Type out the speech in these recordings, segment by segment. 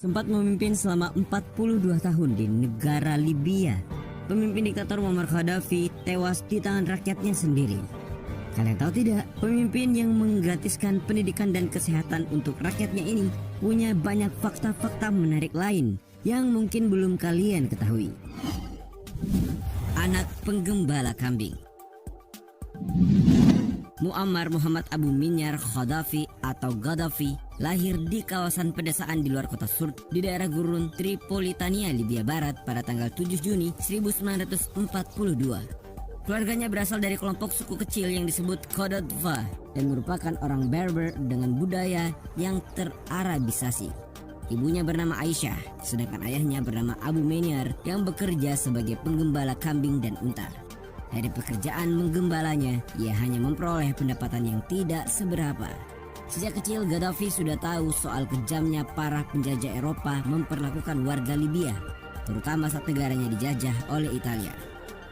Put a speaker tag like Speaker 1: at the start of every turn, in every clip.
Speaker 1: sempat memimpin selama 42 tahun di negara Libya. Pemimpin diktator Muammar Gaddafi tewas di tangan rakyatnya sendiri. Kalian tahu tidak, pemimpin yang menggratiskan pendidikan dan kesehatan untuk rakyatnya ini punya banyak fakta-fakta menarik lain yang mungkin belum kalian ketahui. Anak penggembala kambing. Muammar Muhammad Abu Minyar Gaddafi atau Gaddafi lahir di kawasan pedesaan di luar kota Sirte di daerah gurun Tripolitania, Libya Barat pada tanggal 7 Juni 1942. Keluarganya berasal dari kelompok suku kecil yang disebut Qadadfa dan merupakan orang Berber dengan budaya yang terarabisasi. Ibunya bernama Aisyah, sedangkan ayahnya bernama Abu Minyar yang bekerja sebagai penggembala kambing dan unta. Dari pekerjaan menggembalanya, ia hanya memperoleh pendapatan yang tidak seberapa. Sejak kecil, Gaddafi sudah tahu soal kejamnya para penjajah Eropa memperlakukan warga Libya, terutama saat negaranya dijajah oleh Italia.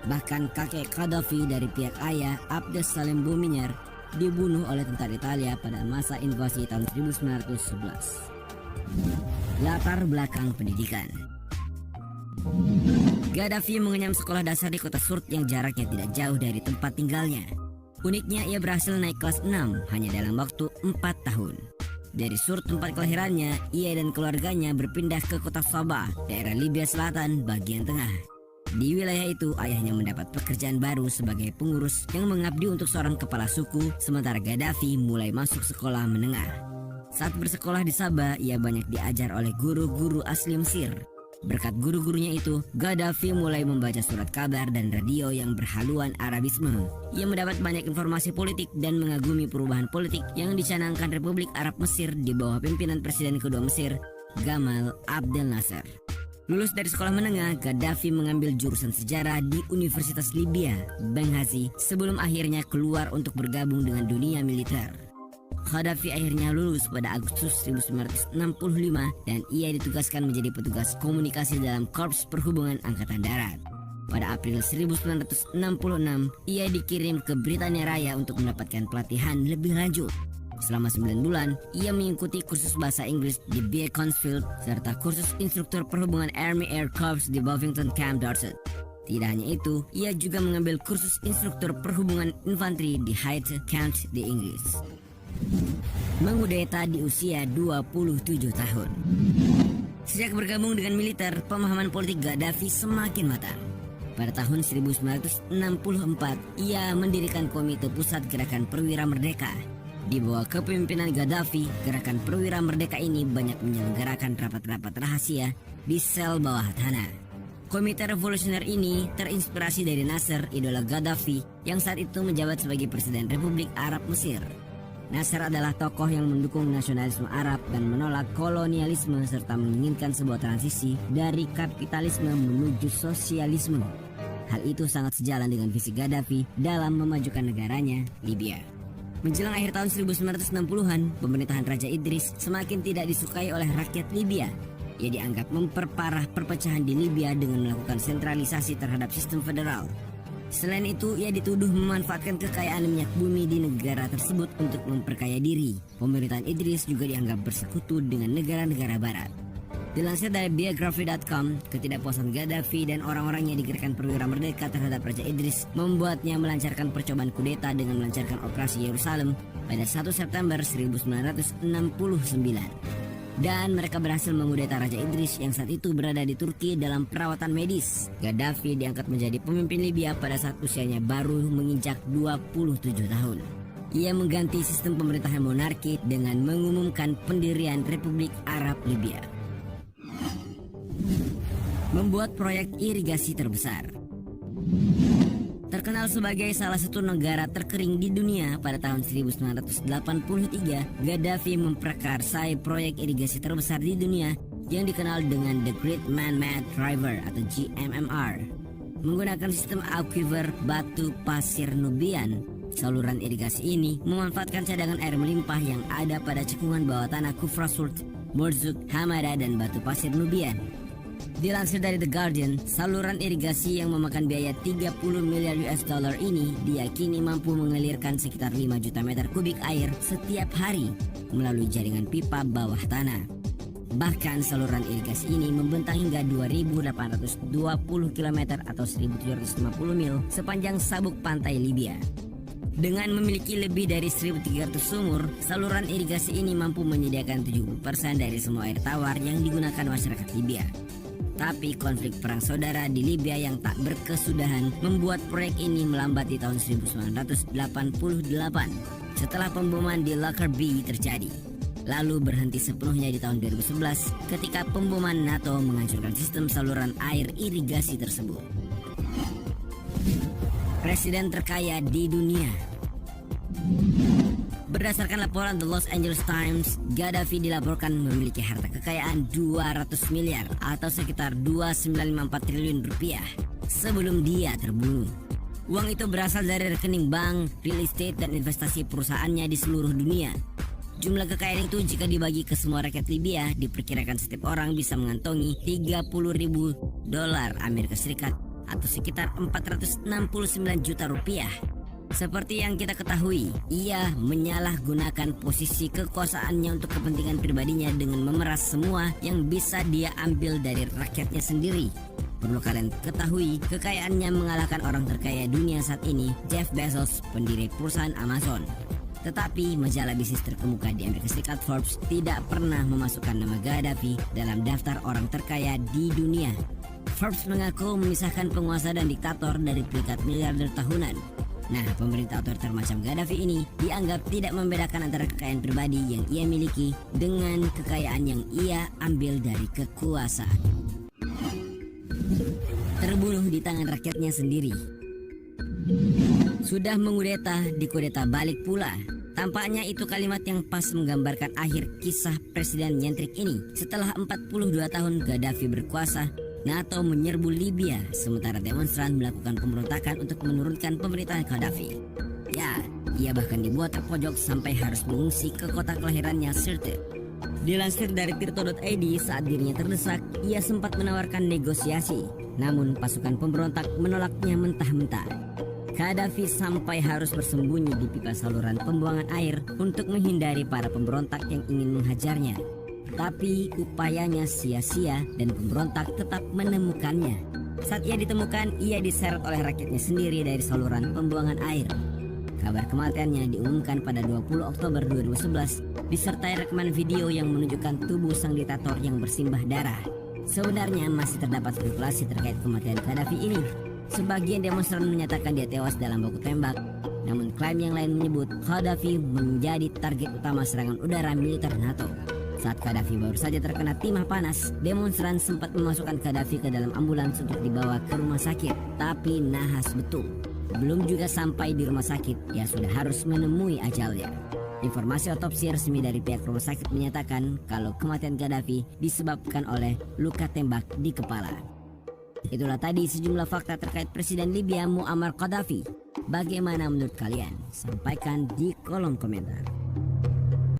Speaker 1: Bahkan kakek Gaddafi dari pihak ayah, Abdes Salim Buminyar, dibunuh oleh tentara Italia pada masa invasi tahun 1911. Latar belakang pendidikan. Gaddafi mengenyam sekolah dasar di kota Sirte yang jaraknya tidak jauh dari tempat tinggalnya. Uniknya, ia berhasil naik kelas 6 hanya dalam waktu 4 tahun. Dari Sirte tempat kelahirannya, ia dan keluarganya berpindah ke kota Sabah, daerah Libya Selatan bagian tengah. Di wilayah itu, ayahnya mendapat pekerjaan baru sebagai pengurus yang mengabdi untuk seorang kepala suku, sementara Gaddafi mulai masuk sekolah menengah. Saat bersekolah di Sabah, ia banyak diajar oleh guru-guru asli Mesir. Berkat guru-gurunya itu, Gaddafi mulai membaca surat kabar dan radio yang berhaluan Arabisme. Ia mendapat banyak informasi politik dan mengagumi perubahan politik yang dicanangkan Republik Arab Mesir di bawah pimpinan Presiden kedua Mesir, Gamal Abdel Nasser. Lulus dari sekolah menengah, Gaddafi mengambil jurusan sejarah di Universitas Libya, Benghazi, sebelum akhirnya keluar untuk bergabung dengan dunia militer. Gaddafi akhirnya lulus pada Agustus 1965 dan ia ditugaskan menjadi petugas komunikasi dalam Korps Perhubungan Angkatan Darat. Pada April 1966, ia dikirim ke Britania Raya untuk mendapatkan pelatihan lebih lanjut. Selama 9 bulan, ia mengikuti kursus bahasa Inggris di Beaconsfield serta kursus instruktur perhubungan Army Air Corps di Bovington Camp Dorset. Tidak hanya itu, ia juga mengambil kursus instruktur perhubungan infanteri di Hythe, Kent di Inggris. Mengudeta di usia 27 tahun. Sejak bergabung dengan militer, pemahaman politik Gaddafi semakin matang. Pada tahun 1964, ia mendirikan Komite Pusat Gerakan Perwira Merdeka. Di bawah kepemimpinan Gaddafi, Gerakan Perwira Merdeka ini banyak menyelenggarakan rapat-rapat rahasia di sel bawah tanah. Komite revolusioner ini terinspirasi dari Nasser, idola Gaddafi, yang saat itu menjabat sebagai Presiden Republik Arab Mesir. Nasser adalah tokoh yang mendukung nasionalisme Arab dan menolak kolonialisme serta menginginkan sebuah transisi dari kapitalisme menuju sosialisme. Hal itu sangat sejalan dengan visi Gaddafi dalam memajukan negaranya, Libya. Menjelang akhir tahun 1960-an, pemerintahan Raja Idris semakin tidak disukai oleh rakyat Libya. Ia dianggap memperparah perpecahan di Libya dengan melakukan sentralisasi terhadap sistem federal. Selain itu, ia dituduh memanfaatkan kekayaan minyak bumi di negara tersebut untuk memperkaya diri. Pemerintahan Idris juga dianggap bersekutu dengan negara-negara barat. Dilansir dari Biography.com, ketidakpuasan Gaddafi dan orang-orangnya di Gerakan Perwira Merdeka terhadap Raja Idris membuatnya melancarkan percobaan kudeta dengan melancarkan operasi Yerusalem pada 1 September 1969. Dan mereka berhasil mengudeta Raja Idris yang saat itu berada di Turki dalam perawatan medis. Gaddafi diangkat menjadi pemimpin Libya pada saat usianya baru menginjak 27 tahun. Ia mengganti sistem pemerintahan monarki dengan mengumumkan pendirian Republik Arab Libya. Membuat proyek irigasi terbesar. Terkenal sebagai salah satu negara terkering di dunia, pada tahun 1983, Gaddafi memprakarsai proyek irigasi terbesar di dunia yang dikenal dengan The Great Man-Made River atau GMMR. Menggunakan sistem aquifer batu pasir Nubian, saluran irigasi ini memanfaatkan cadangan air melimpah yang ada pada cekungan bawah tanah Kufra Sirte, Morzuk, Hamada, dan batu pasir Nubian. Dilansir dari The Guardian, saluran irigasi yang memakan biaya 30 miliar US dollar ini diyakini mampu mengalirkan sekitar 5 juta meter kubik air setiap hari melalui jaringan pipa bawah tanah. Bahkan saluran irigasi ini membentang hingga 2.820 km atau 1.750 mil sepanjang sabuk pantai Libya. Dengan memiliki lebih dari 1.300 sumur, saluran irigasi ini mampu menyediakan 70% dari semua air tawar yang digunakan masyarakat Libya. Tapi konflik perang saudara di Libya yang tak berkesudahan membuat proyek ini melambat di tahun 1988 setelah pemboman di Lockerbie terjadi. Lalu berhenti sepenuhnya di tahun 2011 ketika pemboman NATO menghancurkan sistem saluran air irigasi tersebut. Presiden terkaya di dunia. Berdasarkan laporan The Los Angeles Times, Gaddafi dilaporkan memiliki harta kekayaan 200 miliar atau sekitar 2,954 triliun rupiah sebelum dia terbunuh. Uang itu berasal dari rekening bank, real estate, dan investasi perusahaannya di seluruh dunia. Jumlah kekayaan itu jika dibagi ke semua rakyat Libya diperkirakan setiap orang bisa mengantongi 30.000 dolar Amerika Serikat atau sekitar 469 juta rupiah. Seperti yang kita ketahui, ia menyalahgunakan posisi kekuasaannya untuk kepentingan pribadinya dengan memeras semua yang bisa dia ambil dari rakyatnya sendiri. Perlu kalian ketahui, kekayaannya mengalahkan orang terkaya dunia saat ini, Jeff Bezos, pendiri perusahaan Amazon. Tetapi majalah bisnis terkemuka di Amerika Serikat Forbes tidak pernah memasukkan nama Gaddafi dalam daftar orang terkaya di dunia. Forbes mengaku memisahkan penguasa dan diktator dari peringkat miliarder tahunan. Nah, pemerintah otoriter macam Gaddafi ini dianggap tidak membedakan antara kekayaan pribadi yang ia miliki dengan kekayaan yang ia ambil dari kekuasaan. Terbunuh di tangan rakyatnya sendiri. Sudah mengudeta, dikudeta balik pula. Tampaknya itu kalimat yang pas menggambarkan akhir kisah Presiden nyentrik ini. Setelah 42 tahun Gaddafi berkuasa, NATO menyerbu Libya, sementara demonstran melakukan pemberontakan untuk menurunkan pemerintahan Gaddafi. Ya, ia bahkan dibuat terpojok sampai harus mengungsi ke kota kelahirannya Sirte. Dilansir dari tirto.id, saat dirinya terdesak, ia sempat menawarkan negosiasi. Namun pasukan pemberontak menolaknya mentah-mentah. Gaddafi sampai harus bersembunyi di pipa saluran pembuangan air untuk menghindari para pemberontak yang ingin menghajarnya. Tapi upayanya sia-sia dan pemberontak tetap menemukannya. Saat ia ditemukan, ia diseret oleh rakyatnya sendiri dari saluran pembuangan air. Kabar kematiannya diumumkan pada 20 Oktober 2011 disertai rekaman video yang menunjukkan tubuh sang diktator yang bersimbah darah. Sebenarnya masih terdapat spekulasi terkait kematian Gaddafi ini. Sebagian demonstran menyatakan dia tewas dalam baku tembak. Namun klaim yang lain menyebut Gaddafi menjadi target utama serangan udara militer NATO. Saat Gaddafi baru saja terkena timah panas, demonstran sempat memasukkan Gaddafi ke dalam ambulans untuk dibawa ke rumah sakit. Tapi nahas betul. Belum juga sampai di rumah sakit, ia sudah harus menemui ajalnya. Informasi otopsi resmi dari pihak rumah sakit menyatakan kalau kematian Gaddafi disebabkan oleh luka tembak di kepala. Itulah tadi sejumlah fakta terkait Presiden Libya Muammar Gaddafi. Bagaimana menurut kalian? Sampaikan di kolom komentar.